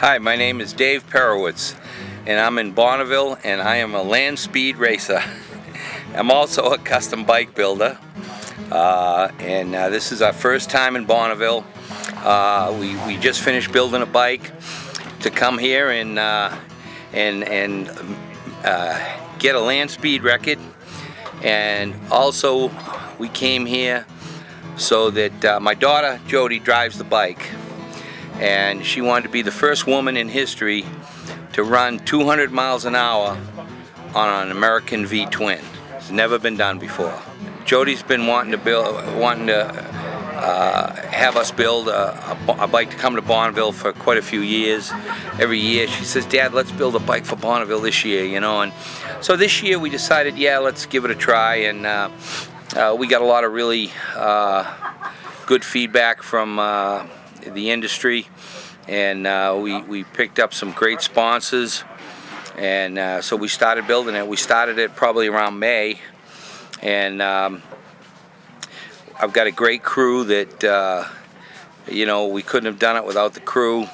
Hi, my name is Dave Perewitz, and I'm in Bonneville, and I am a land speed racer. I'm also a custom bike builder, and this is our first time in Bonneville. We just finished building a bike to come here and get a land speed record, and also we came here so that my daughter Jody drives the bike, and she wanted to be the first woman in history to run 200 miles an hour on an American V-twin. It's never been done before. Jody's been wanting to have us build a bike to come to Bonneville for quite a few years. Every year she says, "Dad, let's build a bike for Bonneville this year," you know. And so this year we decided, yeah, let's give it a try, and we got a lot of really good feedback from the industry, and we picked up some great sponsors, and so we started building it. We started it probably around May, and I've got a great crew that you know, we couldn't have done it without the crew.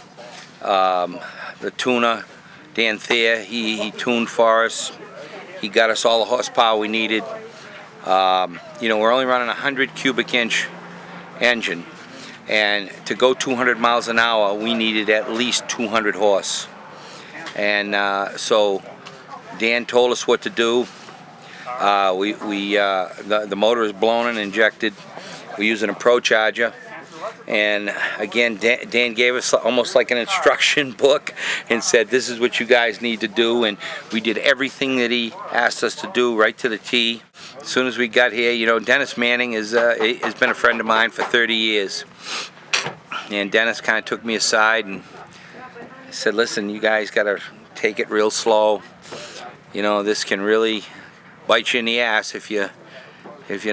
The tuner, Dan Thayer, he tuned for us. He got us all the horsepower we needed. You know, we're only running a 100 cubic inch engine, and to go 200 miles an hour we needed at least 200 horse, and so Dan told us what to do. The motor is blown and injected. We're using a ProCharger, and again Dan gave us almost like an instruction book and said, this is what you guys need to do, and we did everything that he asked us to do right to the T. As soon as we got here, you know, Dennis Manning has been a friend of mine for 30 years, and Dennis kind of took me aside and said, listen, you guys got to take it real slow. You know, this can really bite you in the ass if you're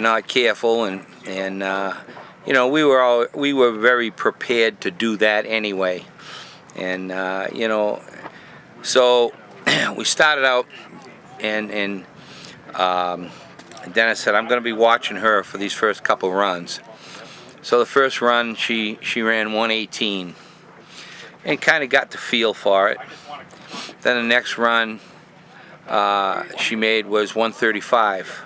not careful, and you know, we were very prepared to do that anyway, and you know, so we started out, and Dennis said, I'm going to be watching her for these first couple runs. So the first run she ran 118 and kind of got the feel for it. Then the next run she made was 135,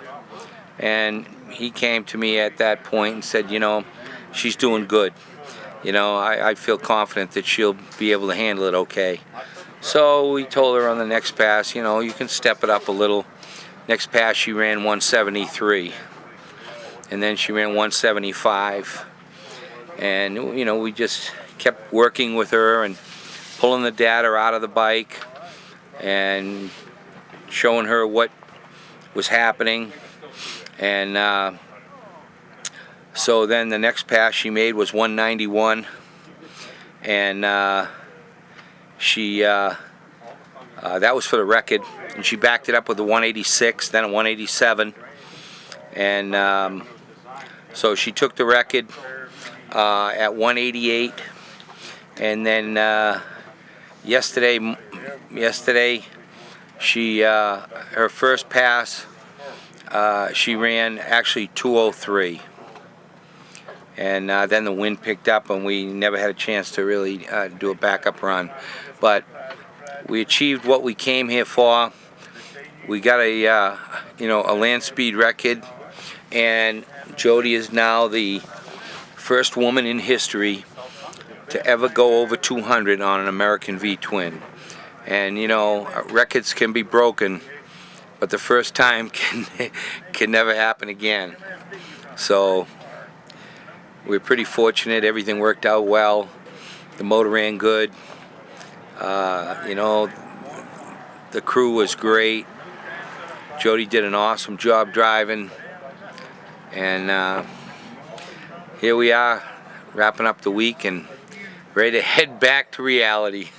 and he came to me at that point and said, you know, she's doing good. You know, I feel confident that she'll be able to handle it okay. So we told her on the next pass, you know, you can step it up a little. Next pass she ran 173, and then she ran 175, and you know, we just kept working with her and pulling the data out of the bike and showing her what was happening. And so then the next pass she made was 191, and that was for the record, and she backed it up with a 186, then a 187, and so she took the record at 188, and then yesterday she her first pass she ran actually 203, and then the wind picked up and we never had a chance to really do a backup run, but we achieved what we came here for. We got a you know, a land speed record, and Jody is now the first woman in history to ever go over 200 on an American V-twin. And you know, records can be broken, but the first time can never happen again. So we're pretty fortunate. Everything worked out well. The motor ran good. You know, the crew was great. Jody did an awesome job driving, and here we are, wrapping up the week and ready to head back to reality.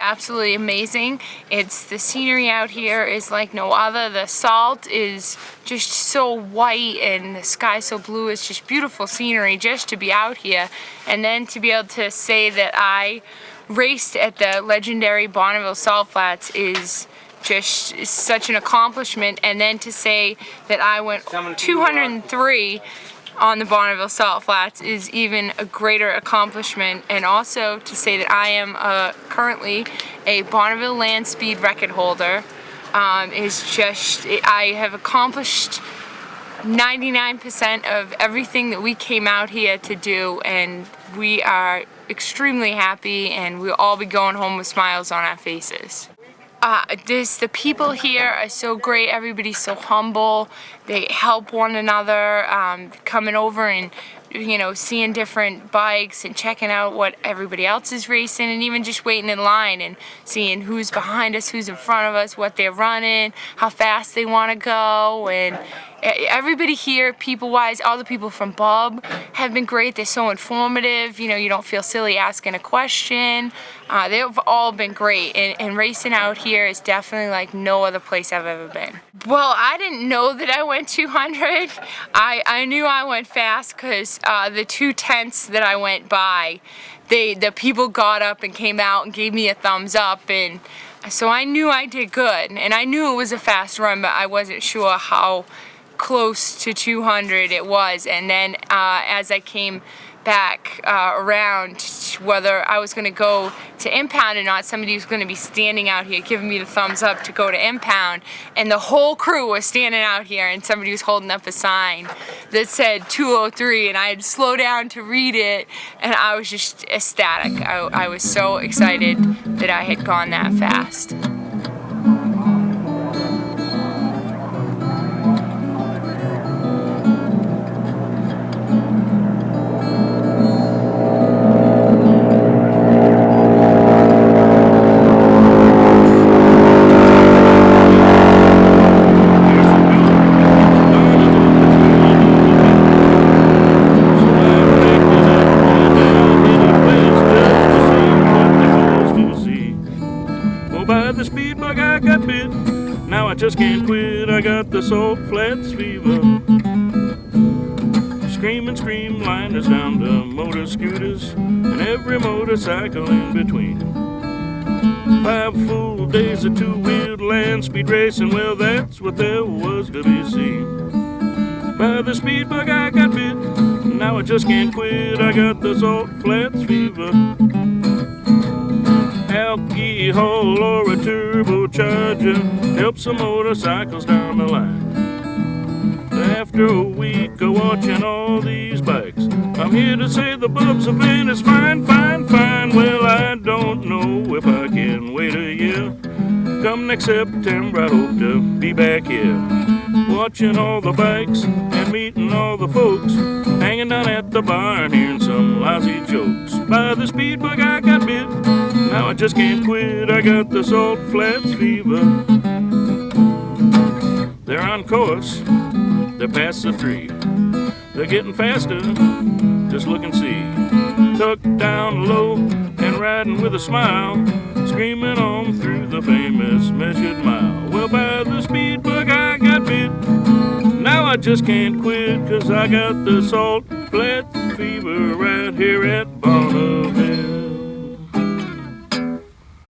Absolutely absolutely amazing. The scenery out here is like no other. The salt is just so white and the sky so blue. It's just beautiful scenery just to be out here. And then to be able to say that I raced at the legendary Bonneville Salt Flats is just such an accomplishment. And then to say that I went 203 on the Bonneville Salt Flats is even a greater accomplishment. And also to say that I am currently a Bonneville land speed record holder is just, I have accomplished 99% of everything that we came out here to do, and we are extremely happy, and we'll all be going home with smiles on our faces. The people here are so great. Everybody's so humble. They help one another, coming over and, you know, seeing different bikes and checking out what everybody else is racing, and even just waiting in line and seeing who's behind us, who's in front of us, what they're running, how fast they want to go. And everybody here, people-wise, all the people from Bub have been great. They're so informative. You know, you don't feel silly asking a question. They've all been great, and racing out here is definitely like no other place I've ever been. Well, I didn't know that I went 200. I knew I went fast because the 2 tents that I went by, the people got up and came out and gave me a thumbs up, and so I knew I did good. And I knew it was a fast run, but I wasn't sure how close to 200 it was. And then as I came back around, whether I was going to go to impound or not, somebody was going to be standing out here giving me the thumbs up to go to impound, and the whole crew was standing out here, and somebody was holding up a sign that said 203, and I had to slow down to read it, and I was just ecstatic. I was so excited that I had gone that fast. Now I just can't quit, I got the Salt Flats fever. Screaming streamliners down to motor scooters and every motorcycle in between. 5 full days of 2-wheeled land speed racing, well that's what there was to be seen. By the speed bug I got bit, now I just can't quit, I got the Salt Flats fever. Alcohol or a turbocharger helps some motorcycles down the line. After a week of watching all these bikes, I'm here to say the Bub's event is fine, fine, fine. Well, I don't know if I can wait a year. Come next September, I hope to be back here, watching all the bikes and meeting all the folks, hanging down at the bar and hearing some lousy jokes. By the speed bug I got bit, now I just can't quit, I got the Salt Flats fever. They're on course, they're past the 3. They're getting faster, just look and see. Tucked down low and riding with a smile, screaming on through the famous measured mile. Well, by the speed bug I got bit, now I just can't quit, 'cause I got the Salt Flats fever right here at